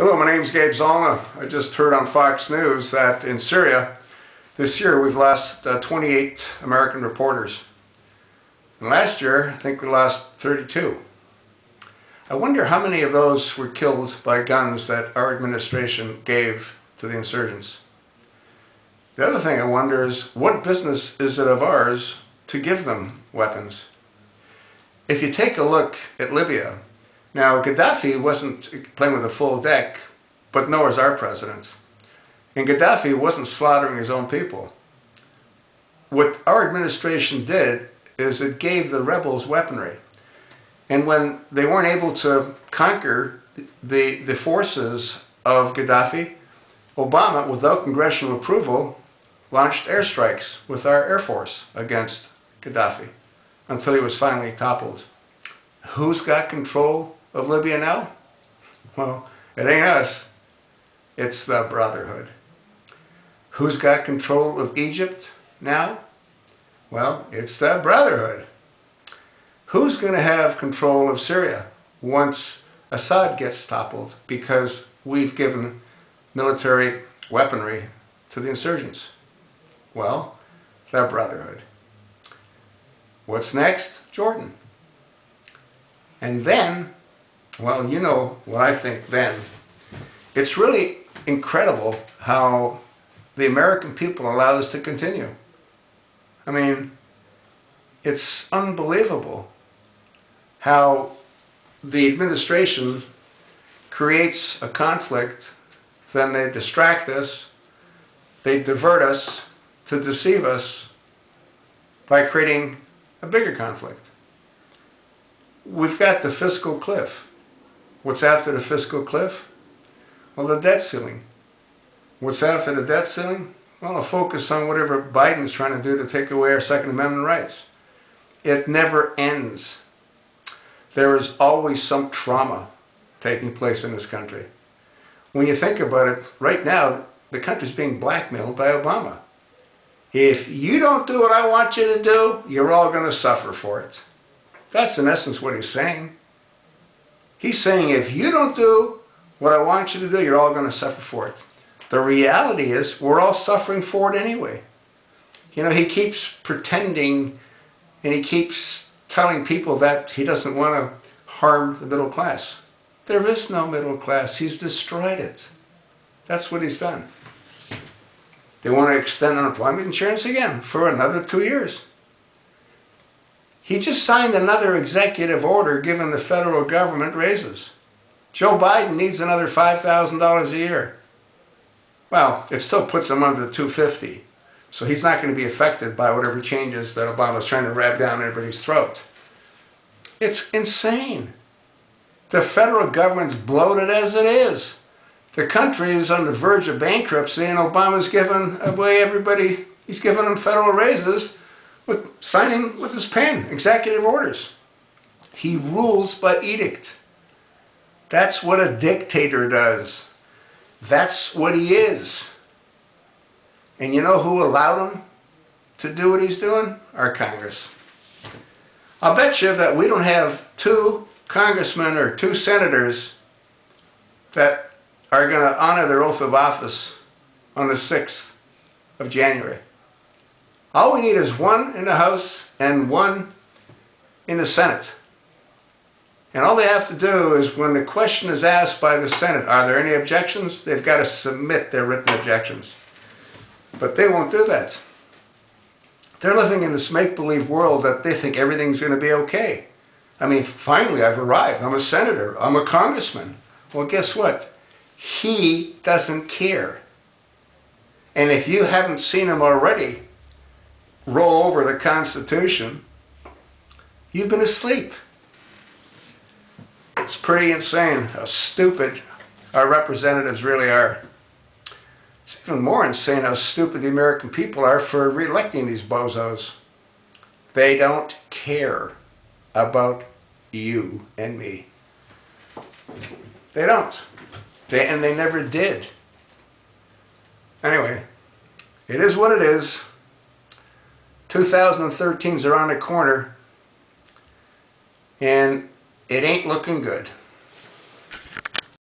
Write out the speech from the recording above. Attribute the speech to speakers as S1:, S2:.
S1: Hello, my name is Gabe Zolna. I just heard on Fox News that in Syria this year we've lost 28 American reporters. And last year I think we lost 32. I wonder how many of those were killed by guns that our administration gave to the insurgents. The other thing I wonder is, what business is it of ours to give them weapons? If you take a look at Libya, now Gaddafi wasn't playing with a full deck, but nor is our president. And Gaddafi wasn't slaughtering his own people. What our administration did is it gave the rebels weaponry. And when they weren't able to conquer the forces of Gaddafi, Obama, without congressional approval, launched airstrikes with our Air Force against Gaddafi until he was finally toppled. Who's got control of Libya now? Well, it ain't us. It's the Brotherhood. Who's got control of Egypt now? Well, it's the Brotherhood. Who's going to have control of Syria once Assad gets toppled because we've given military weaponry to the insurgents? Well, the Brotherhood. What's next? Jordan. And then, well, you know what I think then. It's really incredible how the American people allow this to continue. I mean, it's unbelievable how the administration creates a conflict, then they distract us, they divert us to deceive us by creating a bigger conflict. We've got the fiscal cliff. What's after the fiscal cliff? Well, the debt ceiling. What's after the debt ceiling? Well, a focus on whatever Biden's trying to do to take away our Second Amendment rights. It never ends. There is always some trauma taking place in this country. When you think about it, right now, the country's being blackmailed by Obama. If you don't do what I want you to do, you're all going to suffer for it. That's in essence what he's saying. He's saying, if you don't do what I want you to do, you're all going to suffer for it. The reality is, we're all suffering for it anyway. You know, he keeps pretending and he keeps telling people that he doesn't want to harm the middle class. There is no middle class. He's destroyed it. That's what he's done. They want to extend unemployment insurance again for another 2 years. He just signed another executive order giving the federal government raises. Joe Biden needs another $5,000 a year. Well, it still puts him under the $250. So he's not going to be affected by whatever changes that Obama's trying to rab down everybody's throat. It's insane. The federal government's bloated as it is. The country is on the verge of bankruptcy, and Obama's giving away everybody, he's giving them federal raises with signing with his pen, executive orders. He rules by edict. That's what a dictator does. That's what he is. And you know who allowed him to do what he's doing? Our Congress. I'll bet you that we don't have 2 congressmen or 2 senators that are going to honor their oath of office on the 6th of January. All we need is 1 in the House and 1 in the Senate. And all they have to do is, when the question is asked by the Senate, are there any objections? They've got to submit their written objections. But they won't do that. They're living in this make-believe world that they think everything's going to be okay. I mean, finally I've arrived. I'm a senator. I'm a congressman. Well, guess what? He doesn't care. And if you haven't seen him already roll over the Constitution, you've been asleep. It's pretty insane how stupid our representatives really are. It's even more insane how stupid the American people are for re-electing these bozos. They don't care about you and me. They don't. And they never did. Anyway, it is what it is. 2013's around the corner, and it ain't looking good.